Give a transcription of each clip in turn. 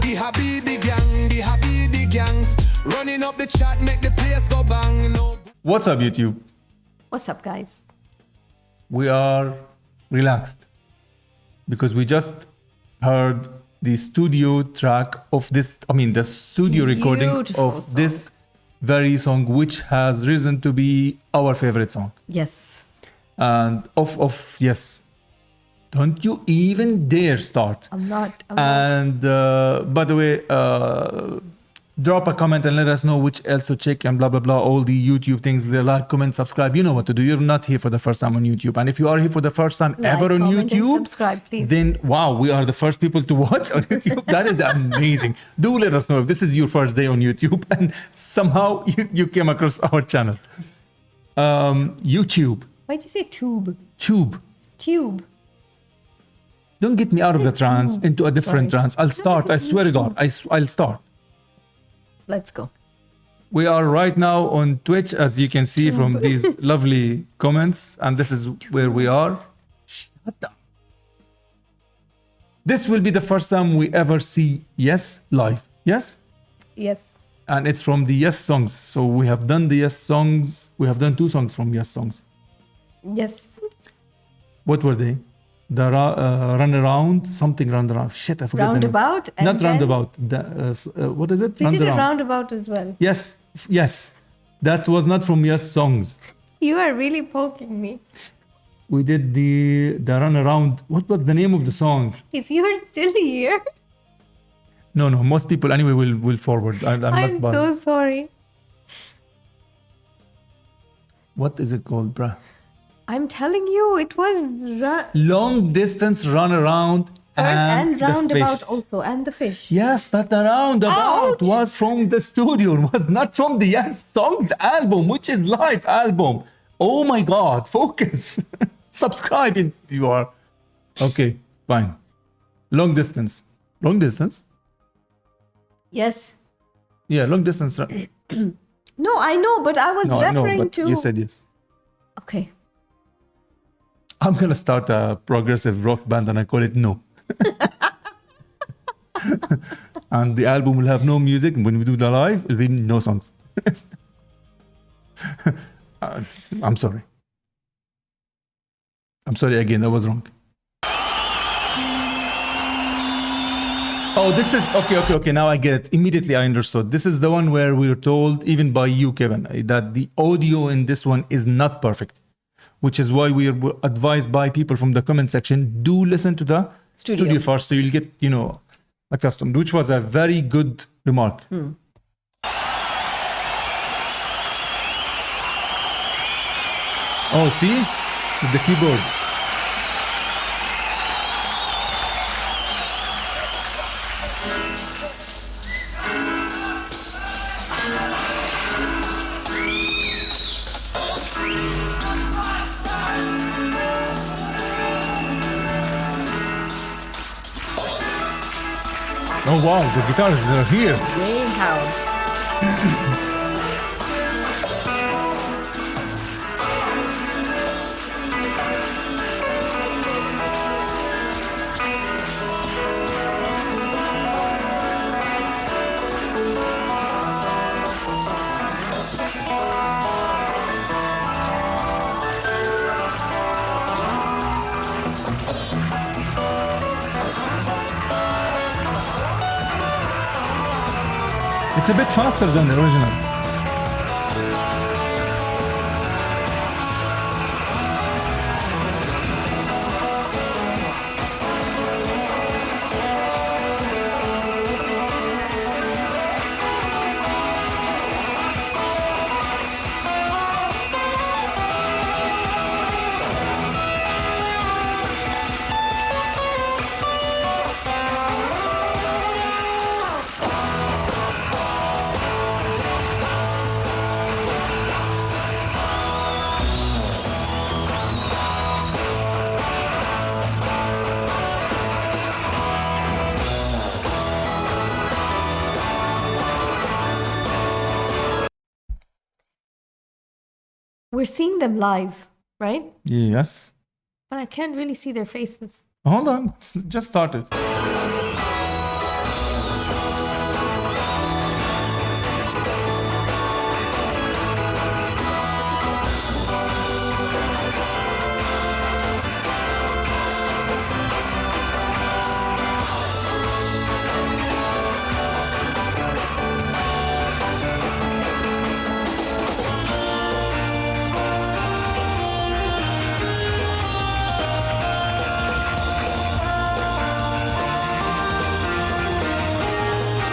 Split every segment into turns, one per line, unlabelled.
The Habibi gang, running up the chat, make the place go bang. No.
What's up, YouTube?
What's up, guys?
We are relaxed because we just heard the studio track of this, the studio recording
Beautiful
of
song.
this very song, which has risen to be our favorite song.
Yes.
And yes. Don't you even dare start.
I'm not.
And by the way, drop a comment and let us know which else to check and blah, blah, blah. All the YouTube things, the like, comment, subscribe. You know what to do. You're not here for the first time on YouTube. And if you are here for the first time ever on
comment, and
YouTube,
subscribe, please.
then wow, we are the first people to watch on YouTube. That is amazing. Do let us know if this is your first day on YouTube and somehow you came across our channel. YouTube.
Why'd you say tube?
Tube.
It's tube.
Don't get me out of the trance into a different
Sorry.
trance. I'll start. I swear to God. I'll start.
Let's go.
We are right now on Twitch, as you can see from these lovely comments. And this is where we are. Shut up. This will be the first time we ever see Yes live. Yes?
Yes.
And it's from the Yessongs. So we have done the Yessongs. We have done 2 songs from Yessongs.
Yes.
What were they? The run around, something run around. Shit, I forgot the name.
Roundabout. And
Not
then
roundabout. What is it?
We did a
Roundaround.
roundabout as well.
Yes. That was not from Yessongs.
You are really poking me.
We did the run around. What was the name of the song?
If you're still here,
No. Most people anyway will forward. I'm
I'm
not
so
bothered.
sorry.
What is it called, bruh?
I'm telling you, it was
Long distance run around
and
the
roundabout
fish.
also, and the fish.
Yes, but the roundabout
Ouch!
was from the studio, was not from the Yessongs album, which is live album. Oh my God, focus. Subscribe in you are. Okay, fine. Long distance. Long distance?
Yes.
Yeah, long distance.
No, I know, but I was
No, I know,
referring
but
to.
you said yes.
Okay.
I'm gonna start a progressive rock band and I call it No. And the album will have no music. And when we do the live, it'll be no songs. I'm sorry. I'm sorry again, that was wrong. Oh, this is okay. Now I get it. Immediately I understood. This is the one where we were told, even by you, Kevin, that the audio in this one is not perfect, which is why we are advised by people from the comment section, do listen to the studio first, so you'll get, accustomed, which was a very good remark. Oh, see? With the keyboard. Oh wow, the guitars are here.
Way how.
It's a bit faster than the original.
We're seeing them live, right?
Yes.
But I can't really see their faces.
Hold on, it's just started.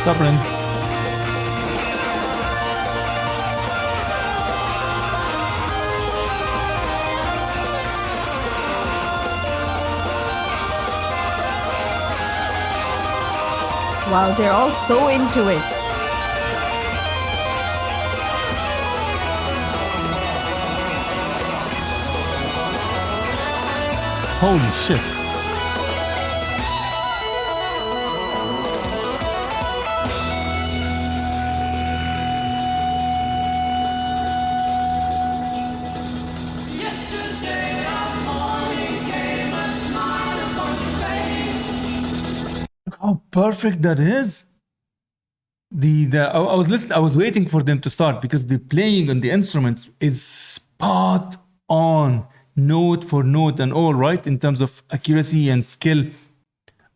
What's up, Prince?
Wow, they're all so into it.
Holy shit. Look how perfect that is. I was listening, I was waiting for them to start because the playing on the instruments is spot on, note for note and all, right, in terms of accuracy and skill.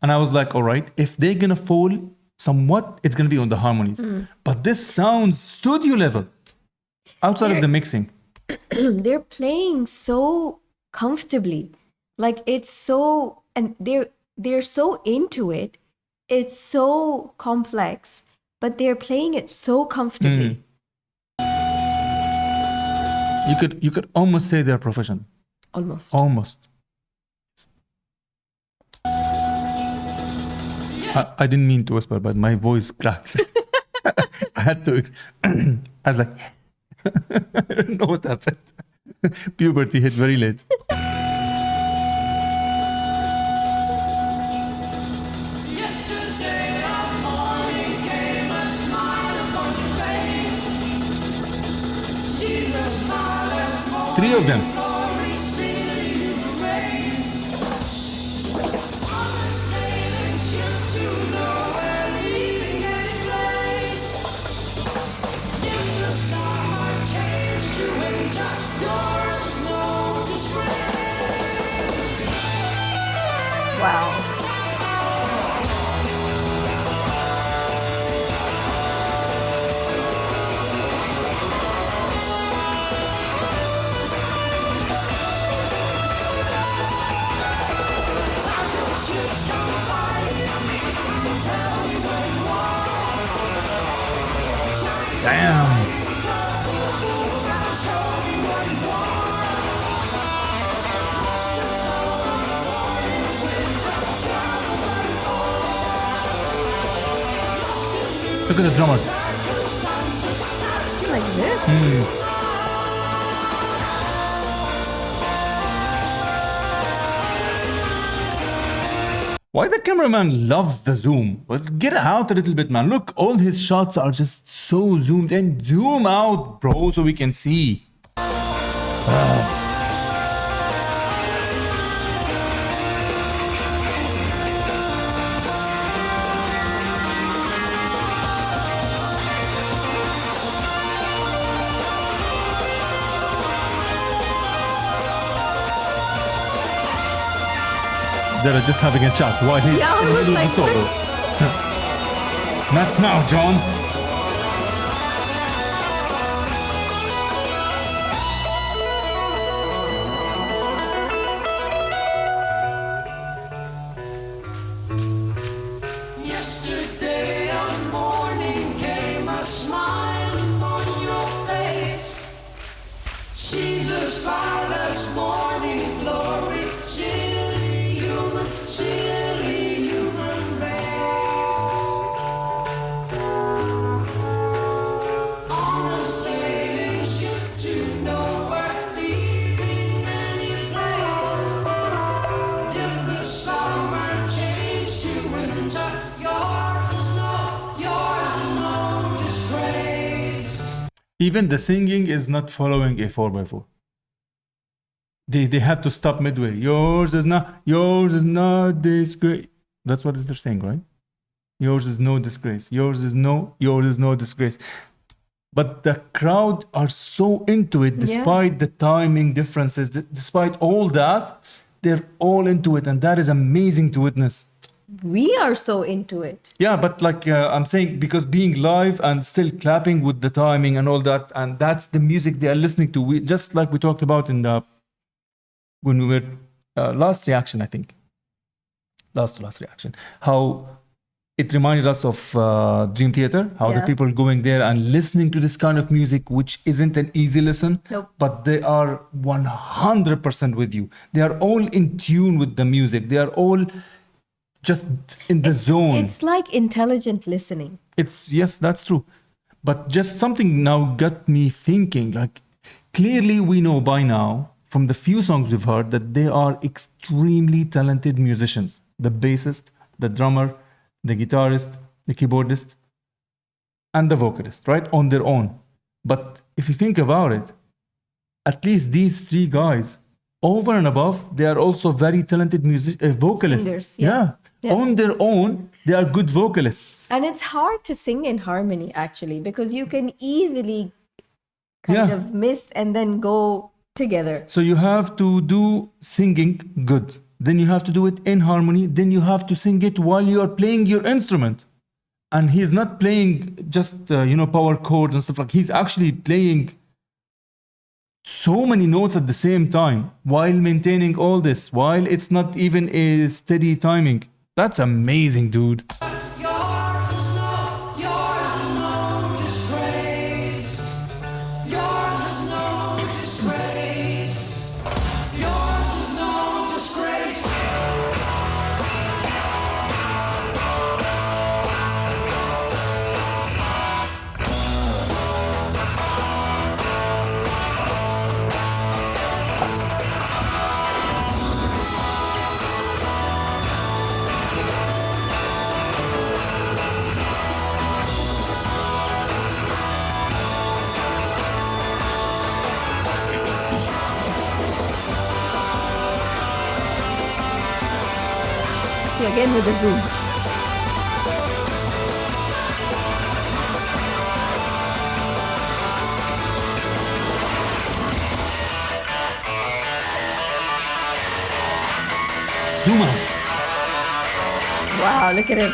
And I was like, all right, if they're gonna fall somewhat, it's gonna be on the harmonies. But this sounds studio level outside of the mixing.
They're playing so comfortably. Like it's so, and they're so into it. It's so complex, but they're playing it so comfortably.
You could almost say they're professional. Almost. I didn't mean to whisper, but my voice cracked. I had to. I was like, I don't know what happened. Puberty hit very late. Three of them.
Wow.
Damn. Look at the drummer.
It's like this.
Why the cameraman loves the zoom? But get out a little bit, man. Look, all his shots are just so zoomed in. Zoom out, bro, so we can see. They're just having a chat while he's
Yeah,
in the middle of the
like-
solo. Not now, John.
Yesterday a morning came a smile upon your face. Jesus found us morning glory, silly human race. On a sailing ship to nowhere, leaving any place. Did the summer change to winter? Yours is no disgrace.
Even the singing is not following a 4x4. They had to stop midway. Yours is not disgrace. That's what they're saying, right? Yours is no disgrace. Yours is no disgrace. But the crowd are so into it, despite the timing differences, despite all that, they're all into it, and that is amazing to witness.
We are so into it.
Yeah, but like I'm saying, because being live and still clapping with the timing and all that, and that's the music they are listening to. Just like we talked about in the when we were last reaction, I think, last to last reaction, how it reminded us of Dream Theater, how the
Yeah.
people going there and listening to this kind of music, which isn't an easy listen,
Nope.
but they are 100% with you. They are all in tune with the music. They are all just in the zone.
It's like intelligent listening.
Yes, that's true. But just something now got me thinking, like, clearly we know by now from the few songs we've heard that they are extremely talented musicians. The bassist, the drummer, the guitarist, the keyboardist, and the vocalist, right? On their own. But if you think about it, at least these three guys, over and above, they are also very talented vocalists.
Singers, yeah. Yeah.
On their own, they are good vocalists.
And it's hard to sing in harmony, actually, because you can easily kind
Yeah.
of miss and then go together.
So you have to do singing good. Then you have to do it in harmony. Then you have to sing it while you are playing your instrument. And he's not playing just, power chords and stuff like. He's actually playing so many notes at the same time while maintaining all this, while it's not even a steady timing. That's amazing, dude.
Yours is no disgrace. Yours is no disgrace. Yours is no disgrace.
See, again with the zoom.
Zoom out.
Wow, look at him.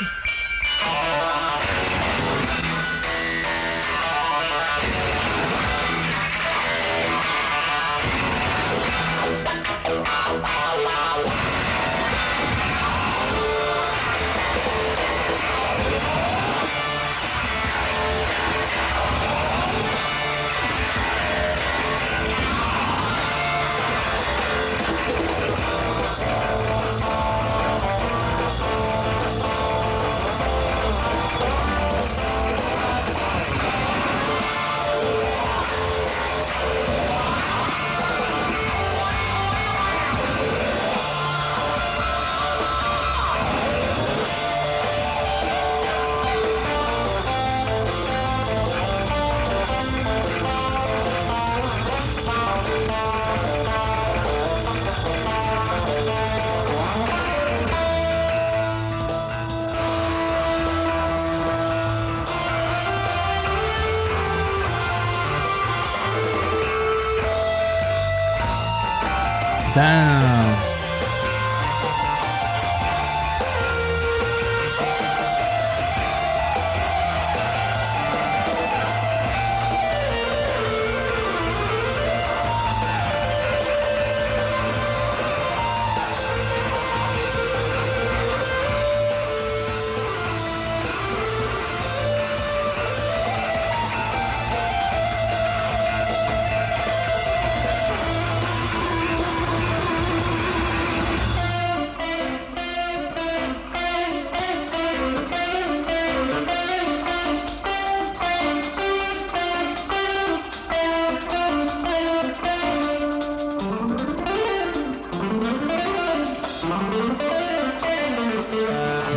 Damn.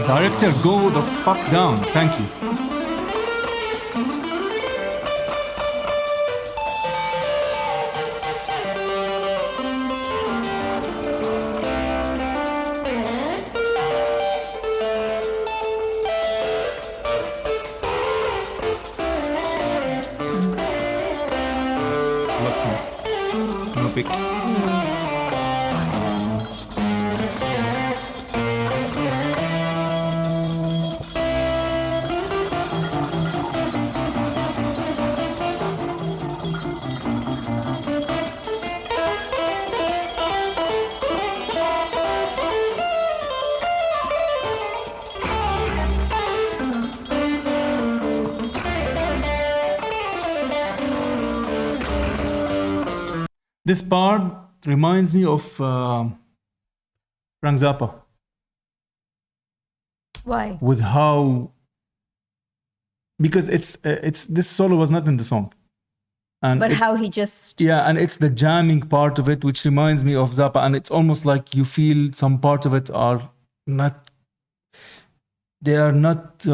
Director, go the fuck down. Thank you. Lucky. No pick. This part reminds me of Frank Zappa
Why?
with how, because it's this solo was not in the song, and
But how he just
yeah, and it's the jamming part of it which reminds me of Zappa, and it's almost like you feel some part of it are not, they are not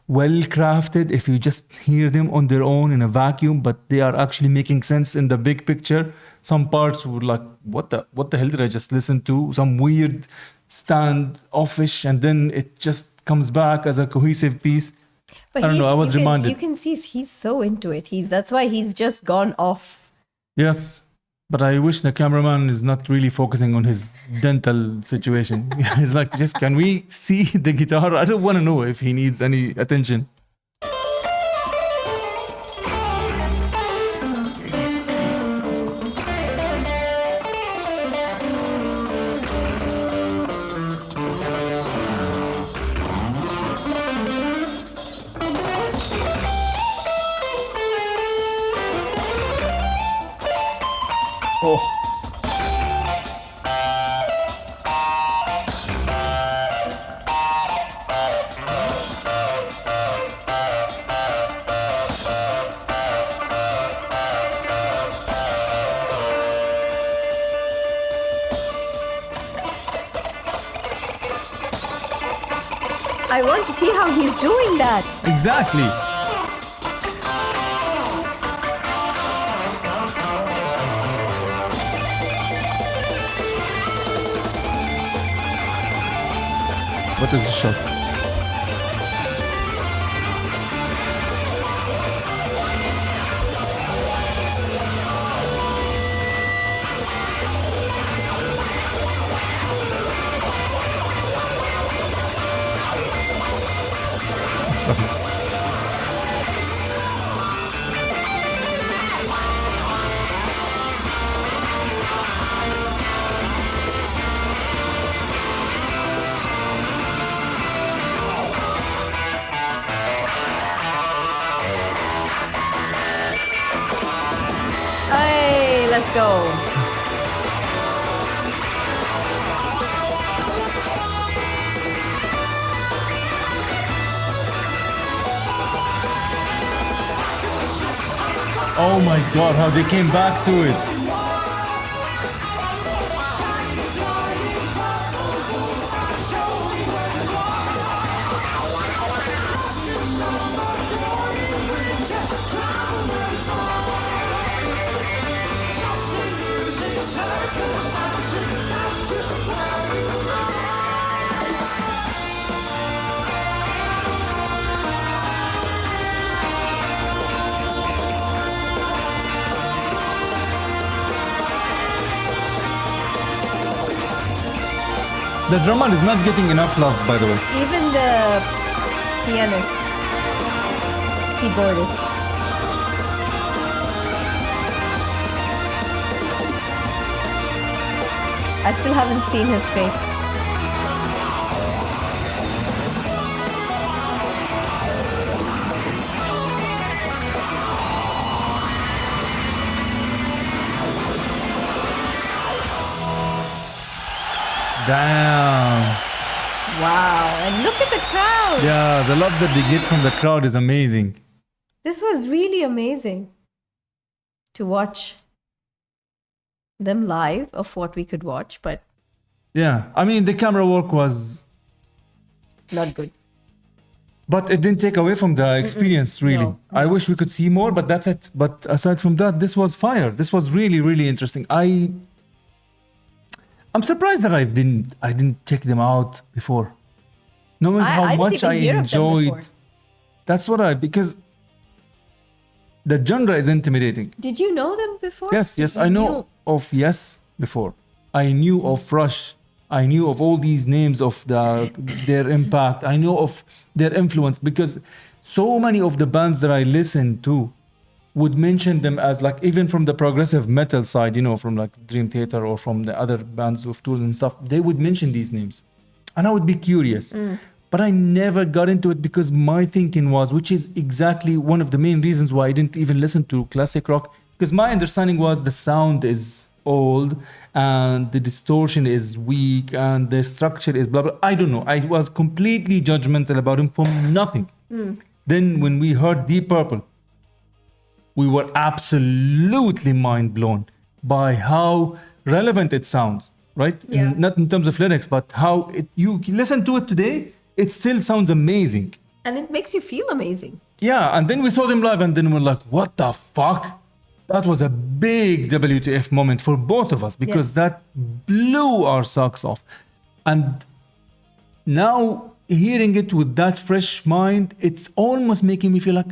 well crafted if you just hear them on their own in a vacuum, but they are actually making sense in the big picture. Some parts were like, what the hell did I just listen to? Some weird stand-offish, and then it just comes back as a cohesive piece.
But
I don't know, I was reminded.
You can see he's so into it. That's why he's just gone off.
Yes, but I wish the cameraman is not really focusing on his dental situation. He's like, just can we see the guitar? I don't want to know if he needs any attention. Oh.
I want to see how he's doing that.
Exactly. What is the shot?
Hey, let's go.
Oh my god, how they came back to it. The drummer is not getting enough love, by the way.
Even the pianist, keyboardist. I still haven't seen his face.
Damn.
Wow, and look at the crowd.
Yeah, the love that they get from the crowd is amazing.
This was really amazing to watch them live, of what we could watch, but
Yeah, I mean, the camera work was,
not good.
but it didn't take away from the experience, really.
No,
I wish we could see more, but that's it. But aside from that, this was fire. This was really, really interesting. I'm surprised that I didn't check them out before. Knowing
I
how
didn't
much
even
I
hear of them before.
enjoyed. That's what because the genre is intimidating.
Did you know them before?
Yes,
You
I know
knew-
of Yes before. I knew of Rush. I knew of all these names of their impact. I know of their influence because so many of the bands that I listened to would mention them as like, even from the progressive metal side, from like Dream Theater or from the other bands of Tool and stuff, they would mention these names. And I would be curious. But I never got into it because my thinking was, which is exactly one of the main reasons why I didn't even listen to classic rock, Because my understanding was the sound is old and the distortion is weak and the structure is blah blah. I don't know. I was completely judgmental about him from nothing. Then when we heard Deep Purple, we were absolutely mind blown by how relevant it sounds, right?
Yeah.
Not in terms of lyrics, but how you listen to it today, it still sounds amazing.
And it makes you feel amazing.
Yeah, and then we saw them live and then we're like, what the fuck? That was a big WTF moment for both of us because
Yes.
that blew our socks off. And now hearing it with that fresh mind, it's almost making me feel like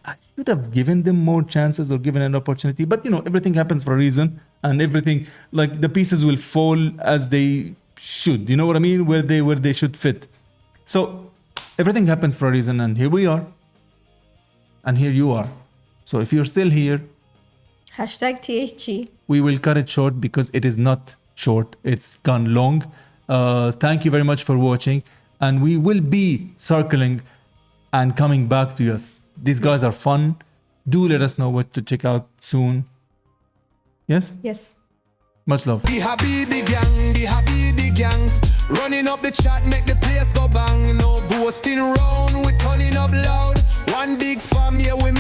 I should have given them more chances or given an opportunity. But everything happens for a reason, and everything, like, the pieces will fall as they should. You know what I mean? Where they should fit. So everything happens for a reason, and here we are. And here you are. So if you're still here,
Hashtag THG.
we will cut it short because it is not short. It's gone long. Thank you very much for watching. And we will be circling and coming back to us. These guys are fun. Do let us know what to check out soon. Yes?
Yes.
Much love.
The Habibi gang, running up the chat, make the place go bang. No ghosting round, we turning up loud. One big fam, yeah, we